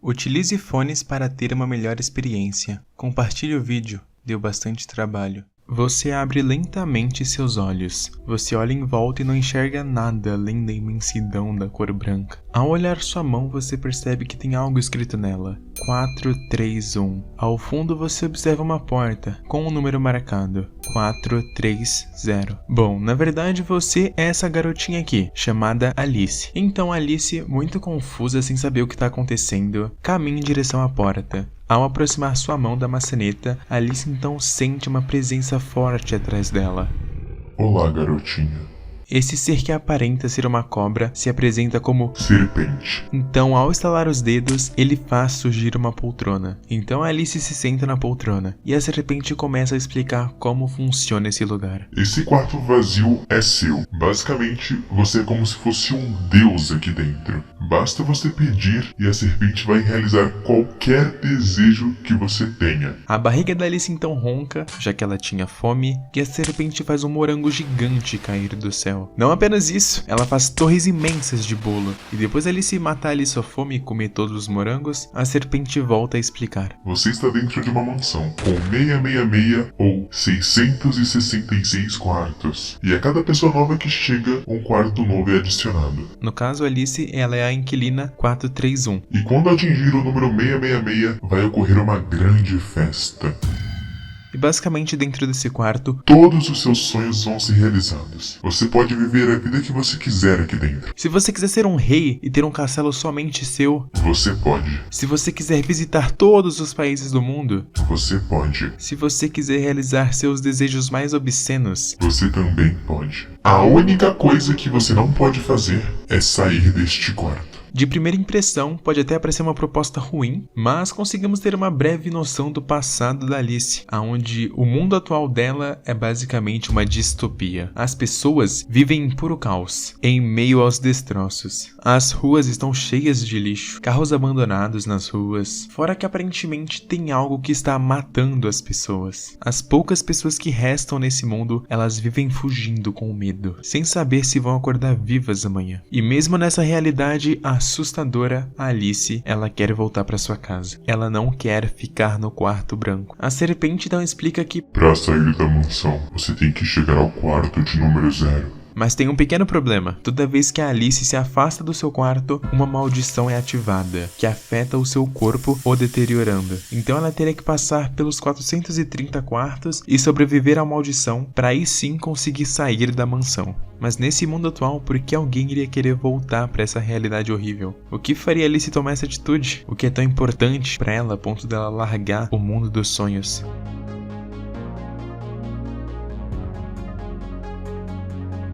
Utilize fones para ter uma melhor experiência. Compartilhe o vídeo, deu bastante trabalho. Você abre lentamente seus olhos. Você olha em volta e não enxerga nada além da imensidão da cor branca. Ao olhar sua mão, você percebe que tem algo escrito nela. 431. Ao fundo você observa uma porta, com um número marcado. 430. Bom, na verdade você é essa garotinha aqui, chamada Alice. Então Alice, muito confusa sem saber o que está acontecendo, caminha em direção à porta. Ao aproximar sua mão da maçaneta, Alice então sente uma presença forte atrás dela. Olá, garotinha. Esse ser que aparenta ser uma cobra se apresenta como Serpente. Então, ao estalar os dedos, ele faz surgir uma poltrona. Então Alice se senta na poltrona, e a serpente começa a explicar como funciona esse lugar. Esse quarto vazio é seu. Basicamente, você é como se fosse um deus aqui dentro. Basta você pedir e a serpente vai realizar qualquer desejo que você tenha. A barriga da Alice então ronca, já que ela tinha fome, e a serpente faz um morango gigante cair do céu. Não apenas isso, ela faz torres imensas de bolo, e depois Alice matar ali sua fome e comer todos os morangos, a serpente volta a explicar. Você está dentro de uma mansão com 666 ou 666 quartos, e a cada pessoa nova que chega, um quarto novo é adicionado. No caso, Alice, ela é a inquilina 431. E quando atingir o número 666, vai ocorrer uma grande festa. E basicamente dentro desse quarto, todos os seus sonhos vão ser realizados. Você pode viver a vida que você quiser aqui dentro. Se você quiser ser um rei e ter um castelo somente seu, você pode. Se você quiser visitar todos os países do mundo, você pode. Se você quiser realizar seus desejos mais obscenos, você também pode. A única coisa que você não pode fazer é sair deste quarto. De primeira impressão, pode até parecer uma proposta ruim, mas conseguimos ter uma breve noção do passado da Alice, onde o mundo atual dela é basicamente uma distopia. As pessoas vivem em puro caos, em meio aos destroços. As ruas estão cheias de lixo, carros abandonados nas ruas, fora que aparentemente tem algo que está matando as pessoas. As poucas pessoas que restam nesse mundo, elas vivem fugindo com medo, sem saber se vão acordar vivas amanhã. E mesmo nessa realidade assustadora, a Alice, ela quer voltar para sua casa. Ela não quer ficar no quarto branco. A serpente então explica que para sair da mansão, você tem que chegar ao quarto de número 0. Mas tem um pequeno problema. Toda vez que a Alice se afasta do seu quarto, uma maldição é ativada, que afeta o seu corpo, o deteriorando. Então ela teria que passar pelos 430 quartos e sobreviver à maldição, para aí sim conseguir sair da mansão. Mas nesse mundo atual, por que alguém iria querer voltar para essa realidade horrível? O que faria Alice tomar essa atitude? O que é tão importante para ela a ponto dela largar o mundo dos sonhos?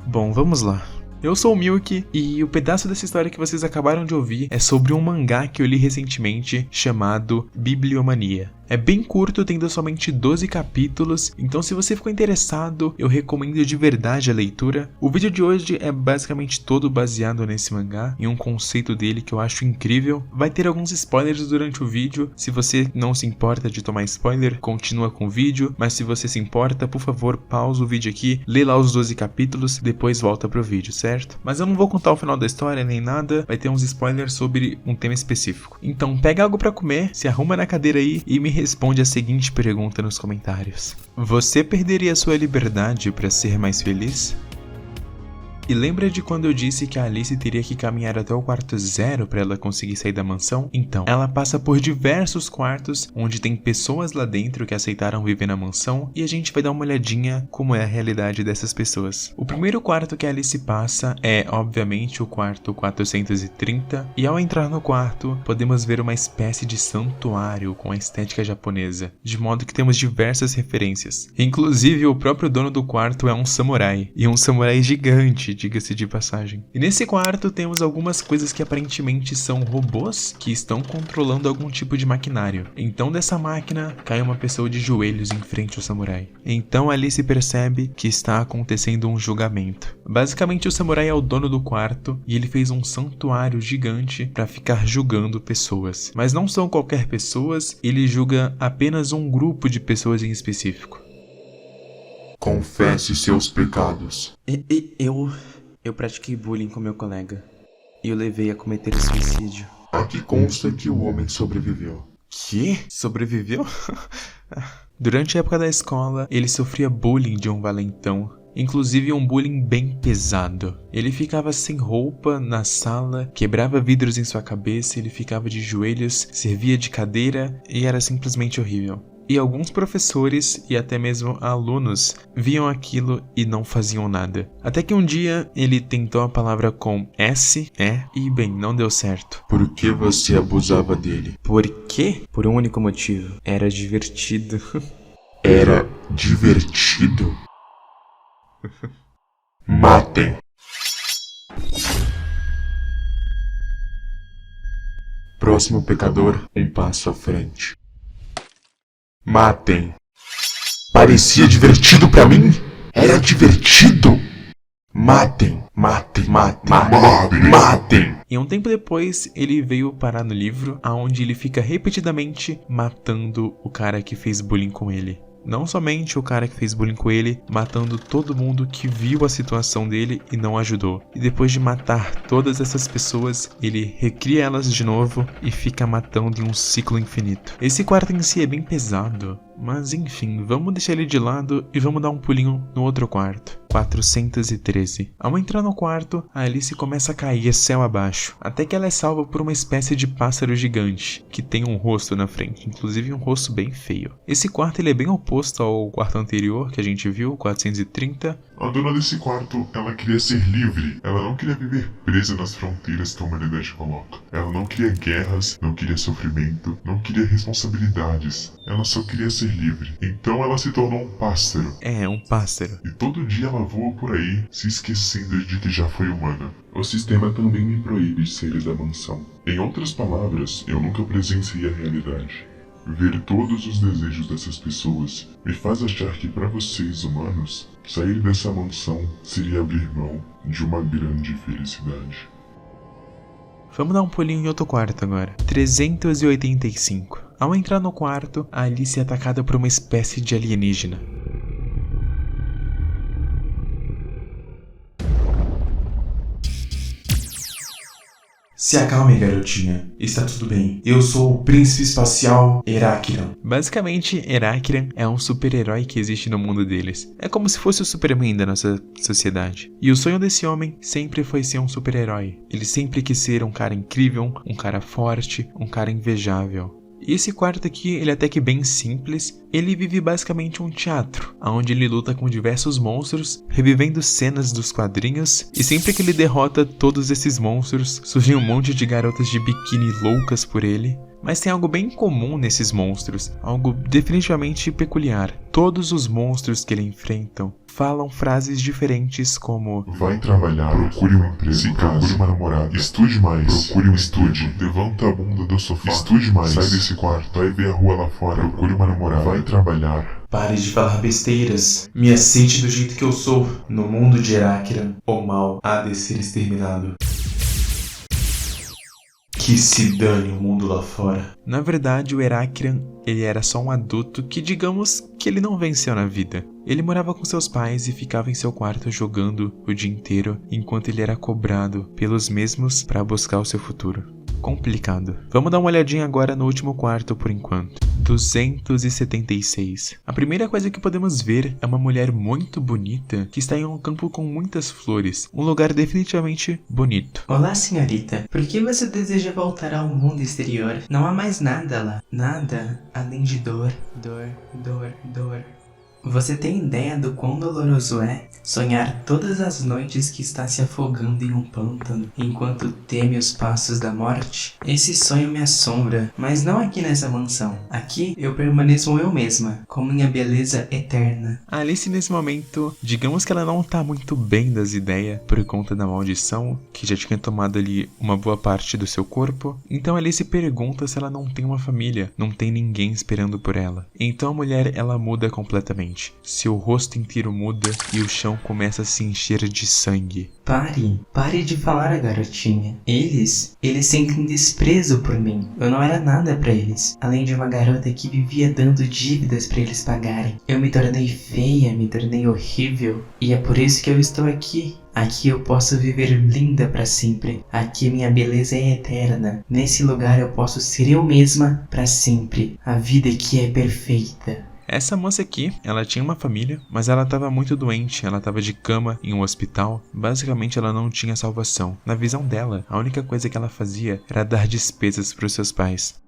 Bom, vamos lá. Eu sou o Milk e o pedaço dessa história que vocês acabaram de ouvir é sobre um mangá que eu li recentemente chamado Bibliomania. É bem curto, tendo somente 12 capítulos, então se você ficou interessado, eu recomendo de verdade a leitura. O vídeo de hoje é basicamente todo baseado nesse mangá, em um conceito dele que eu acho incrível. Vai ter alguns spoilers durante o vídeo, se você não se importa de tomar spoiler, continua com o vídeo, mas se você se importa, por favor, pausa o vídeo aqui, lê lá os 12 capítulos, depois volta pro vídeo, certo? Mas eu não vou contar o final da história nem nada, vai ter uns spoilers sobre um tema específico. Então pega algo pra comer, se arruma na cadeira aí e me responde a seguinte pergunta nos comentários. Você perderia sua liberdade para ser mais feliz? E lembra de quando eu disse que a Alice teria que caminhar até o quarto 0 para ela conseguir sair da mansão? Então, ela passa por diversos quartos onde tem pessoas lá dentro que aceitaram viver na mansão e a gente vai dar uma olhadinha como é a realidade dessas pessoas. O primeiro quarto que a Alice passa é, obviamente, o quarto 430 e ao entrar no quarto, podemos ver uma espécie de santuário com a estética japonesa, de modo que temos diversas referências. Inclusive, o próprio dono do quarto é um samurai, e um samurai gigante, diga-se de passagem. E nesse quarto temos algumas coisas que aparentemente são robôs que estão controlando algum tipo de maquinário. Então dessa máquina cai uma pessoa de joelhos em frente ao samurai. Então Alice percebe que está acontecendo um julgamento. Basicamente o samurai é o dono do quarto e ele fez um santuário gigante para ficar julgando pessoas. Mas não são qualquer pessoas, ele julga apenas um grupo de pessoas em específico. Confesse seus pecados. Eu pratiquei bullying com meu colega. E eu levei a cometer suicídio. Aqui consta que o homem sobreviveu. Que? Sobreviveu? Durante a época da escola, ele sofria bullying de um valentão. Inclusive um bullying bem pesado. Ele ficava sem roupa na sala, quebrava vidros em sua cabeça, ele ficava de joelhos, servia de cadeira e era simplesmente horrível. E alguns professores e até mesmo alunos viam aquilo e não faziam nada. Até que um dia ele tentou a palavra com S, e bem, não deu certo. Por que você abusava dele? Por quê? Por um único motivo. Era divertido. Era divertido? Matem! Próximo pecador, um passo à frente. Matem! Parecia divertido pra mim? Era divertido? Matem! Matem! Matem! Matem! Matem! E um tempo depois, ele veio parar no livro, onde ele fica repetidamente matando o cara que fez bullying com ele. Não somente o cara que fez bullying com ele, matando todo mundo que viu a situação dele e não ajudou. E depois de matar todas essas pessoas, ele recria elas de novo e fica matando em um ciclo infinito. Esse quarto em si é bem pesado, mas enfim, vamos deixar ele de lado e vamos dar um pulinho no outro quarto. 413. Ao entrar no quarto, a Alice começa a cair céu abaixo, até que ela é salva por uma espécie de pássaro gigante, que tem um rosto na frente, inclusive um rosto bem feio. Esse quarto ele é bem oposto ao quarto anterior que a gente viu, 430. A dona desse quarto, ela queria ser livre. Ela não queria viver presa nas fronteiras que a humanidade coloca. Ela não queria guerras, não queria sofrimento, não queria responsabilidades. Ela só queria ser livre. Então ela se tornou um pássaro. É, um pássaro. E todo dia ela voa por aí, se esquecendo de que já foi humana. O sistema também me proíbe de sair da mansão. Em outras palavras, eu nunca presenciei a realidade. Ver todos os desejos dessas pessoas me faz achar que para vocês, humanos, sair dessa mansão seria abrir mão de uma grande felicidade. Vamos dar um pulinho em outro quarto agora. 385. Ao entrar no quarto, a Alice é atacada por uma espécie de alienígena. Se acalme, garotinha. Está tudo bem. Eu sou o príncipe espacial Heráclion. Basicamente, Heráclion é um super-herói que existe no mundo deles. É como se fosse o Superman da nossa sociedade. E o sonho desse homem sempre foi ser um super-herói. Ele sempre quis ser um cara incrível, um cara forte, um cara invejável. E esse quarto aqui, ele é até que bem simples. Ele vive basicamente um teatro, onde ele luta com diversos monstros, revivendo cenas dos quadrinhos. E sempre que ele derrota todos esses monstros, surge um monte de garotas de biquíni loucas por ele. Mas tem algo bem comum nesses monstros, algo definitivamente peculiar. Todos os monstros que ele enfrentam falam frases diferentes como: vai trabalhar, procure um emprego, se procure uma namorada, estude mais, procure um estúdio, levanta a bunda do sofá, estude mais, sai desse quarto, vai ver a rua lá fora, procure uma namorada, vai trabalhar. Pare de falar besteiras. Me aceite do jeito que eu sou. No mundo de Heráclion, o mal há de ser exterminado. Que se dane o mundo lá fora. Na verdade, o Heráclion, ele era só um adulto que, digamos, que ele não venceu na vida. Ele morava com seus pais e ficava em seu quarto jogando o dia inteiro, enquanto ele era cobrado pelos mesmos para buscar o seu futuro. Complicado. Vamos dar uma olhadinha agora no último quarto por enquanto. 276. A primeira coisa que podemos ver é uma mulher muito bonita que está em um campo com muitas flores. Um lugar definitivamente bonito. Olá, senhorita. Por que você deseja voltar ao mundo exterior? Não há mais nada lá. Nada além de dor, dor, dor, dor. Você tem ideia do quão doloroso é sonhar todas as noites que está se afogando em um pântano, enquanto teme os passos da morte? Esse sonho me assombra, mas não aqui nessa mansão. Aqui eu permaneço eu mesma, com minha beleza eterna. A Alice nesse momento, digamos que ela não tá muito bem das ideias por conta da maldição, que já tinha tomado ali uma boa parte do seu corpo. Então a Alice pergunta se ela não tem uma família, não tem ninguém esperando por ela. Então a mulher, ela muda completamente. repente. Seu rosto inteiro muda e o chão começa a se encher de sangue. Pare de falar, garotinha. Eles sentem desprezo por mim. Eu não era nada pra eles, além de uma garota que vivia dando dívidas pra eles pagarem. Eu me tornei feia, me tornei horrível, e é por isso que eu estou aqui. Aqui eu posso viver linda pra sempre. Aqui minha beleza é eterna. Nesse lugar eu posso ser eu mesma pra sempre. A vida aqui é perfeita. Essa moça aqui, ela tinha uma família, mas ela estava muito doente, ela estava de cama em um hospital. Basicamente ela não tinha salvação. Na visão dela, a única coisa que ela fazia era dar despesas para os seus pais.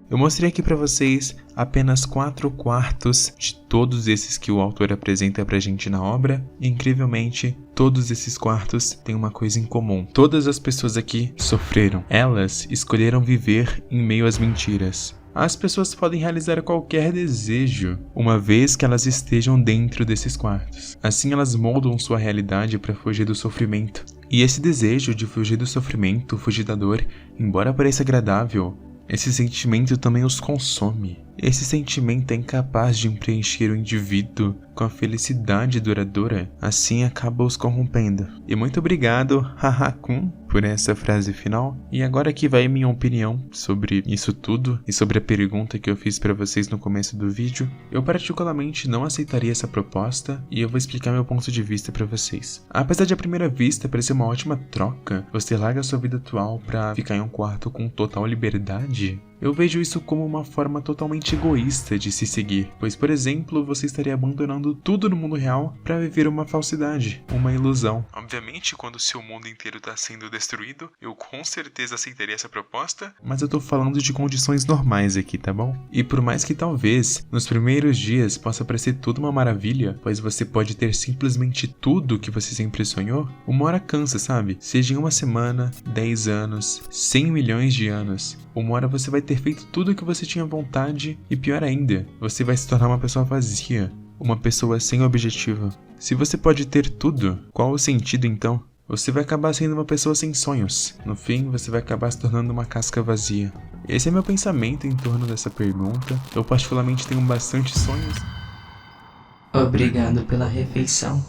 Eu mostrei aqui para vocês apenas 4/4 de todos esses que o autor apresenta pra gente na obra. E, incrivelmente, todos esses quartos têm uma coisa em comum. Todas as pessoas aqui sofreram. Elas escolheram viver em meio às mentiras. As pessoas podem realizar qualquer desejo, uma vez que elas estejam dentro desses quartos. Assim elas moldam sua realidade para fugir do sofrimento. E esse desejo de fugir do sofrimento, fugir da dor, embora pareça agradável, esse sentimento também os consome. Esse sentimento é incapaz de preencher o indivíduo com a felicidade duradoura, assim acaba os corrompendo. E muito obrigado, Haha-kun, por essa frase final. E agora aqui vai minha opinião sobre isso tudo e sobre a pergunta que eu fiz pra vocês no começo do vídeo. Eu particularmente não aceitaria essa proposta e eu vou explicar meu ponto de vista pra vocês. Apesar de à primeira vista parecer uma ótima troca, você larga a sua vida atual pra ficar em um quarto com total liberdade, eu vejo isso como uma forma totalmente egoísta de se seguir, pois, por exemplo, você estaria abandonando tudo no mundo real para viver uma falsidade, uma ilusão. Obviamente, quando o seu mundo inteiro está sendo destruído, eu com certeza aceitaria essa proposta, mas eu tô falando de condições normais aqui, tá bom? E por mais que talvez, nos primeiros dias possa parecer tudo uma maravilha, pois você pode ter simplesmente tudo que você sempre sonhou, uma hora cansa, sabe? Seja em uma semana, 10 anos, 100 milhões de anos, uma hora você vai ter feito tudo o que você tinha vontade e pior ainda, você vai se tornar uma pessoa vazia, uma pessoa sem objetivo. Se você pode ter tudo, qual o sentido então? Você vai acabar sendo uma pessoa sem sonhos. No fim, você vai acabar se tornando uma casca vazia. Esse é meu pensamento em torno dessa pergunta. Eu particularmente tenho bastante sonhos. Obrigado pela refeição.